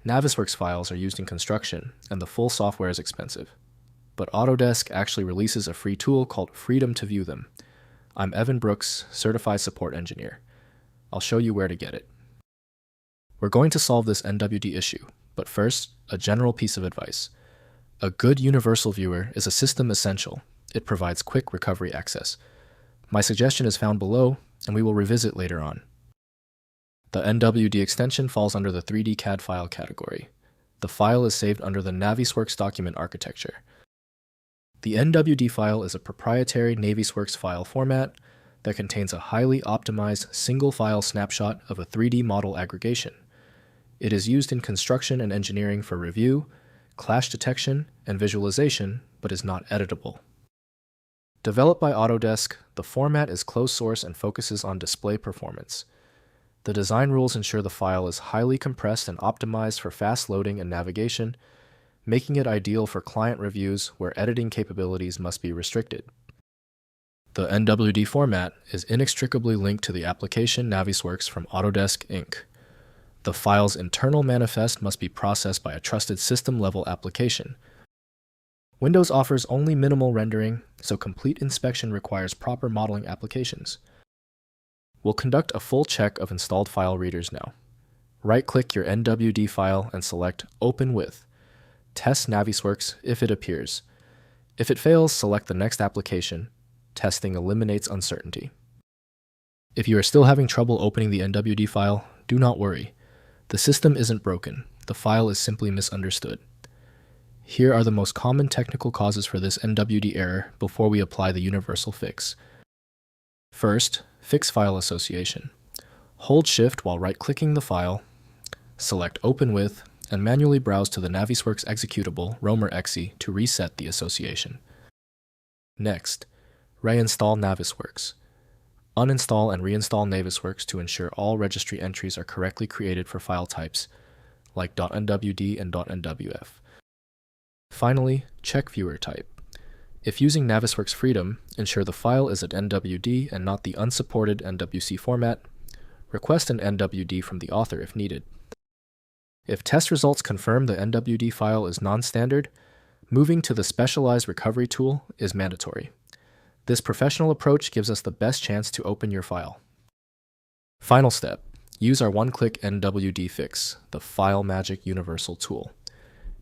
Navisworks files are used in construction, and the full software is expensive. But Autodesk actually releases a free tool called Freedom to view them. I'm Evan Brooks, Certified Support Engineer. I'll show you where to get it. We're going to solve this NWD issue, but first, a general piece of advice. A good universal viewer is a system essential. It provides quick recovery access. My suggestion is found below, and we will revisit later on. The NWD extension falls under the 3D CAD file category. The file is saved under the Navisworks Document architecture. The NWD file is a proprietary Navisworks file format that contains a highly optimized single-file snapshot of a 3D model aggregation. It is used in construction and engineering for review, clash detection, and visualization, but is not editable. Developed by Autodesk, the format is closed source and focuses on display performance. The design rules ensure the file is highly compressed and optimized for fast loading and navigation, making it ideal for client reviews where editing capabilities must be restricted. The NWD format is inextricably linked to the application Navisworks from Autodesk, Inc. The file's internal manifest must be processed by a trusted system-level application. Windows offers only minimal rendering, so complete inspection requires proper modeling applications. We'll conduct a full check of installed file readers now. Right-click your NWD file and select Open With. Test Navisworks if it appears. If it fails, select the next application. Testing eliminates uncertainty. If you are still having trouble opening the NWD file, do not worry. The system isn't broken. The file is simply misunderstood. Here are the most common technical causes for this NWD error before we apply the universal fix. First, fix file association. Hold Shift while right-clicking the file, select Open With, and manually browse to the Navisworks executable roamer.exe to reset the association. Next, reinstall Navisworks. Uninstall and reinstall Navisworks to ensure all registry entries are correctly created for file types, like .nwd and .nwf. Finally, check viewer type. If using Navisworks Freedom, ensure the file is at NWD and not the unsupported NWC format. Request an NWD from the author if needed. If test results confirm the NWD file is non-standard, moving to the specialized recovery tool is mandatory. This professional approach gives us the best chance to open your file. Final step, use our one-click NWD fix, the File Magic Universal tool.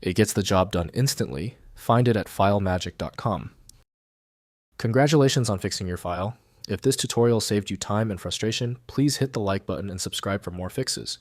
It gets the job done instantly. Find it at filemagic.com. Congratulations on fixing your file. If this tutorial saved you time and frustration, please hit the like button and subscribe for more fixes.